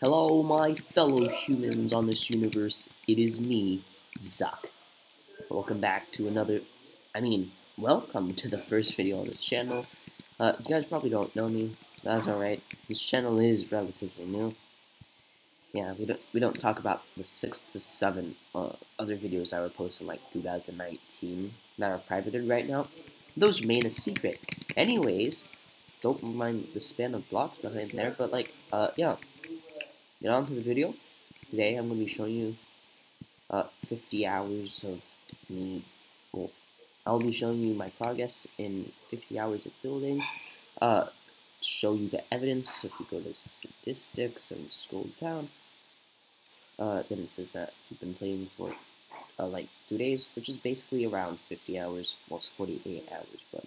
Hello, my fellow humans on this universe. It is me, Zuck. Welcome back to welcome to the first video on this channel. You guys probably don't know me. That's alright. This channel is relatively new. Yeah, we don't talk about the 6 to 7 other videos I would post in like 2019 that are privated right now. Those remain a secret. Anyways, don't mind the span of blocks behind there, but yeah. Get on to the video. Today I'm going to be showing you 50 hours of me. Well, I'll be showing you my progress in 50 hours of building. Show you the evidence. So if you go to statistics and scroll down, then it says that you've been playing for like 2 days, which is basically around 50 hours. Well, it's 48 hours, but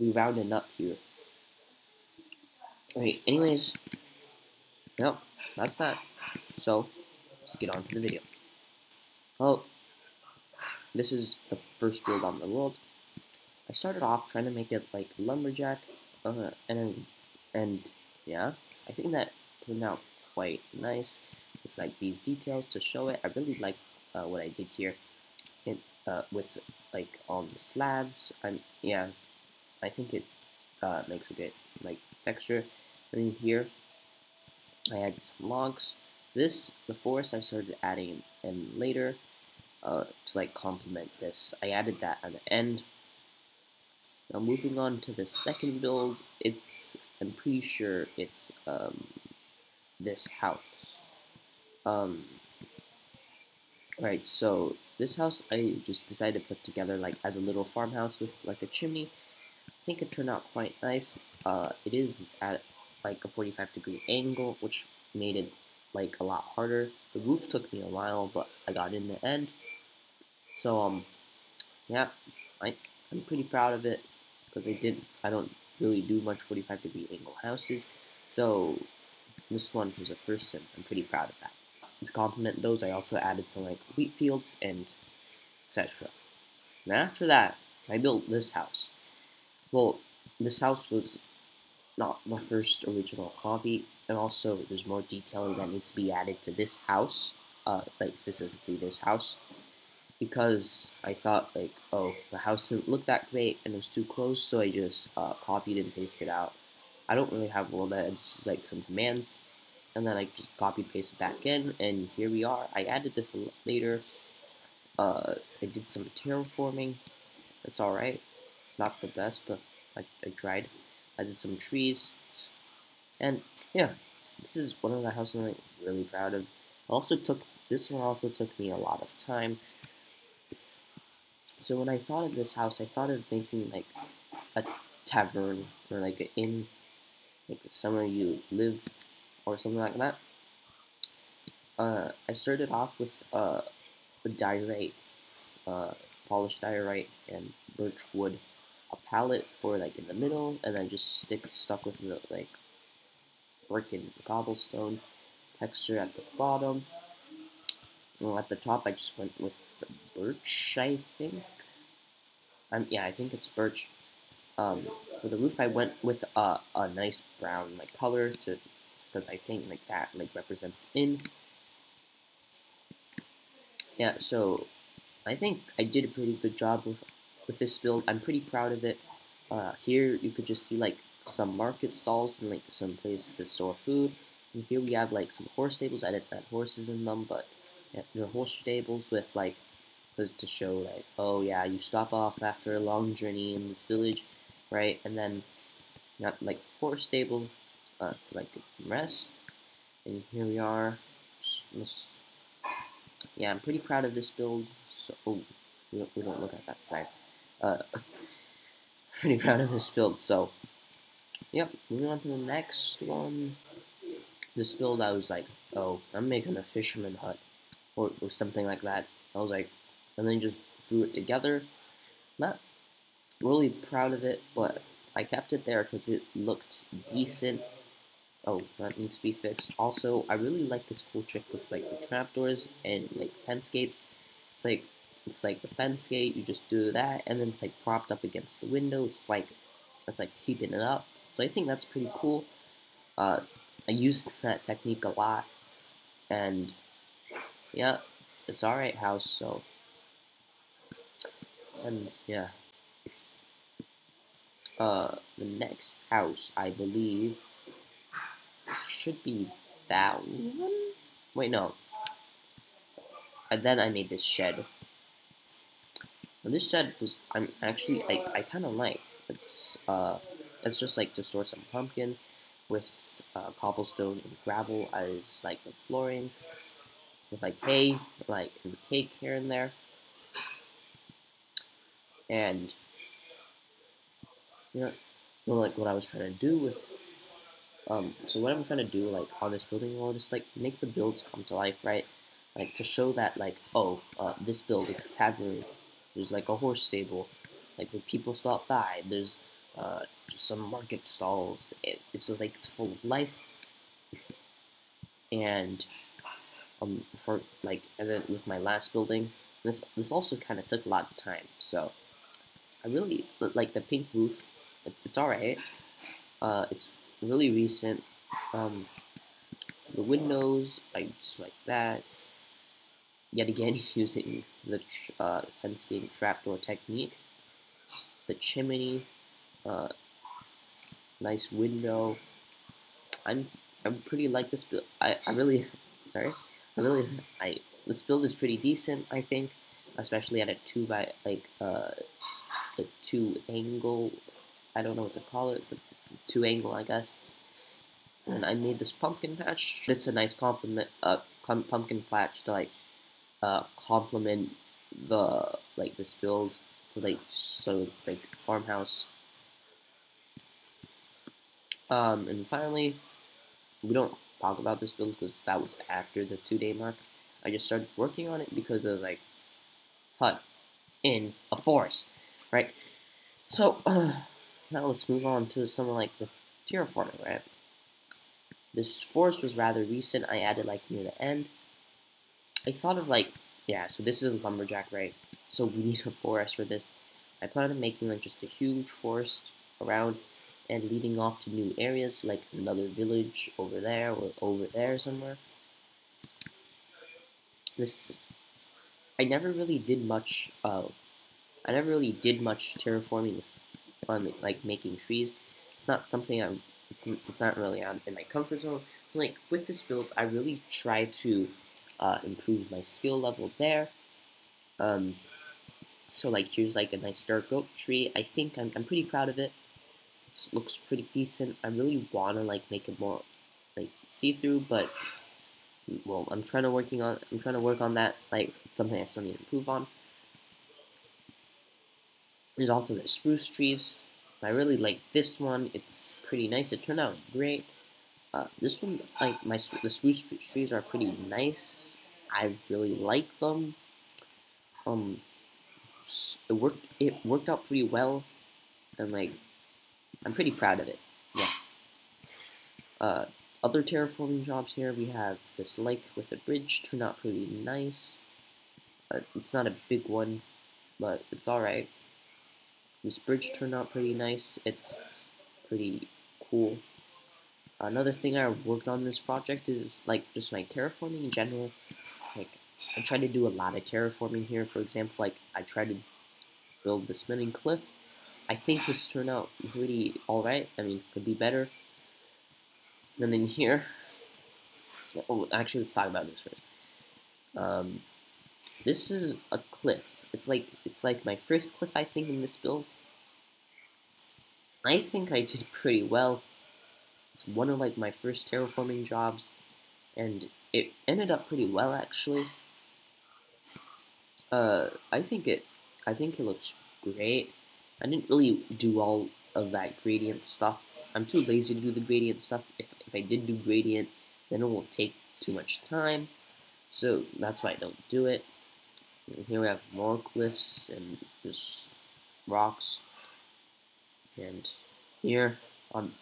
we rounded up here. Okay, anyways, no, that's that. So, let's get on to the video. Well, this is the first build on the world. I started off trying to make it like lumberjack, and yeah, I think that turned out quite nice with like these details to show it. I really like what I did here, with like on the slabs. Yeah, I think it makes a good like texture. And then here, I added some logs. The forest I started adding in later. To like complement this. I added that at the end. Now moving on to the second build, I'm pretty sure it's this house. Right, so this house I just decided to put together like as a little farmhouse with like a chimney. I think it turned out quite nice. It is at like a 45-degree angle, which made it like a lot harder. The roof took me a while, but I got in the end. So yeah, I'm pretty proud of it because I don't really do much 45-degree angle houses, so this one was a first and I'm pretty proud of that. To complement those, I also added some like wheat fields and etc. And after that, I built this house. Well, this house was not the first original hobby, and also there's more detailing that needs to be added to this house, like specifically this house. Because I thought like, oh, the house didn't look that great and it was too close, so I just copied and pasted out. I don't really have all that, it's just like some commands, and then I just copy paste back in, and here we are. I added this later. I did some terraforming. That's alright. Not the best, but I tried. I did some trees, and yeah, this is one of the houses I'm really proud of. This one also took me a lot of time. So when I thought of this house, I thought of making like a tavern or like an inn, like somewhere you live or something like that. I started off with a diorite, polished diorite and birch wood, a palette for like in the middle, and then just stuck with the like brick and cobblestone texture at the bottom. Well, at the top, I just went with the birch, I think. Yeah, I think it's birch. For the roof, I went with a nice brown like color because I think like that like represents in. Yeah, so I think I did a pretty good job with this build. I'm pretty proud of it. Here you could just see like some market stalls and like some place to store food. And here we have like some horse stables. I didn't add horses in them, but yeah, they're horse stables with like to show like, oh yeah, you stop off after a long journey in this village, right? And then got like horse stable to like get some rest. And here we are. Yeah, I'm pretty proud of this build. So, oh, we don't look at that side. Pretty proud of this build. So, yep. Moving on to the next one. This build, I was like, oh, I'm making a fisherman hut or something like that. I was like, and then just threw it together. Not really proud of it, but I kept it there because it looked decent. Oh, that needs to be fixed. Also, I really like this cool trick with like the trapdoors and like fence gates. It's like the fence gate. You just do that, and then it's like propped up against the window. It's like keeping it up. So I think that's pretty cool. I use that technique a lot, and yeah, it's alright house. So, and yeah, the next house I believe should be that one. Wait, no. And then I made this shed. And this shed was I kind of like. It's just like to store some pumpkins with cobblestone and gravel as like the flooring with like hay, like and cake here and there. And you know, like what I was trying to do with so what I'm trying to do like on this building wall is like make the builds come to life, right? Like to show that like this build it's a tavern. There's like a horse stable, like when people stop by. There's just some market stalls. It's just like it's full of life. And for like and then with my last building, this also kind of took a lot of time. So I really like the pink roof. It's all right. It's really recent. Um, the windows, like just like that. Yet again, using the fencing trapdoor technique. The chimney, uh, nice window. I'm I'm pretty like this build. I really sorry. I really I This build is pretty decent. I think, especially at a a two angle. I don't know what to call it, but two angle I guess. And I made this pumpkin patch. It's a nice pumpkin patch to like complement the like this build to like so it's like farmhouse. And finally, we don't talk about this build because that was after the 2 day mark. I just started working on it because it was like hut in a forest, right? So now let's move on to some like the terraforming, right? This forest was rather recent. I added like near the end. I thought of like, yeah, so this is a lumberjack, right? So we need a forest for this. I plan on making like just a huge forest around and leading off to new areas like another village over there or over there somewhere. This I never really did much. I never really did much terraforming with on like making trees. It's not something I'm. It's not really out in my comfort zone. So like with this build, I really try to improve my skill level there. Um, so like here's like a nice dark oak tree. I think I'm pretty proud of it. It looks pretty decent. I really wanna like make it more like see through, but well, I'm trying to work on that. Like it's something I still need to improve on. There's also the spruce trees. I really like this one. It's pretty nice. It turned out great. This one, like the spruce trees are pretty nice. I really like them. Um, It worked out pretty well, and like I'm pretty proud of it. Yeah. Uh, Other terraforming jobs here. We have this lake with a bridge. Turned out pretty nice. It's not a big one, but it's all right. This bridge turned out pretty nice. It's pretty cool. Another thing I worked on this project is like just my terraforming in general. Like I try to do a lot of terraforming here. For example, like I tried to build this spinning cliff. I think this turned out pretty alright. I mean, could be better. And then here, oh, actually, let's talk about this first. This is a cliff. It's like my first cliff I think in this build. I think I did pretty well. It's one of like my first terraforming jobs, and it ended up pretty well actually. I think it looks great. I didn't really do all of that gradient stuff. I'm too lazy to do the gradient stuff. If I did do gradient, then it will take too much time. So that's why I don't do it. And here we have more cliffs and just rocks. And here,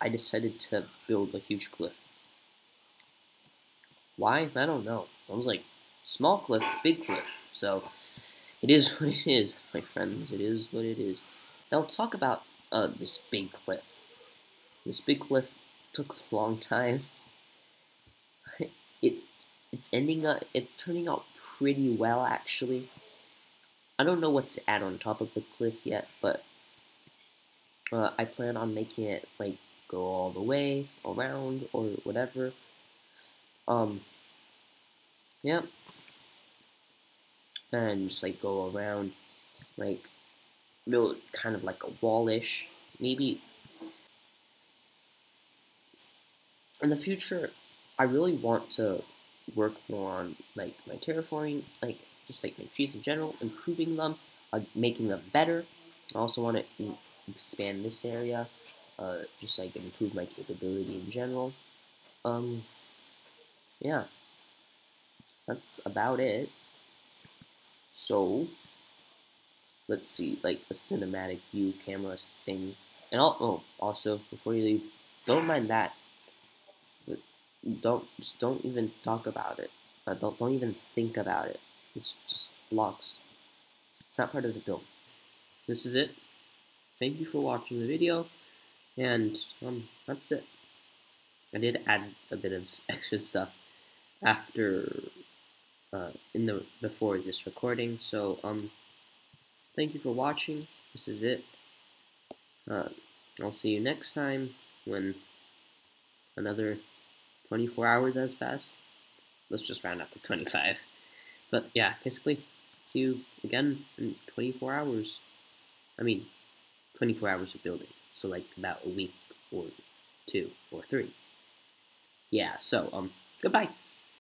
I decided to build a huge cliff. Why? I don't know. I was like, small cliff, big cliff. So it is what it is, my friends. It is what it is. Now let's talk about this big cliff. This big cliff took a long time. it's turning out pretty well actually. I don't know what to add on top of the cliff yet, but I plan on making it like go all the way around or whatever. Um, yeah, and just like go around, like build kind of like a wallish. Maybe in the future, I really want to work more on like my terraforming, like just like my trees in general, improving them, making them better. I also want to expand this area, just like improve my capability in general. Um, yeah, that's about it. So let's see, like a cinematic view camera thing, and also before you leave, don't mind that. But don't even talk about it. Don't even think about it. It's just blocks. It's not part of the build. This is it. Thank you for watching the video, and that's it. I did add a bit of extra stuff after in the before this recording. So thank you for watching. This is it. Uh, I'll see you next time when another 24 hours has passed. Let's just round up to 25. But yeah, basically, see you again in 24 hours. I mean, 24 hours of building. So like about a week or 2 or 3. Yeah, so goodbye.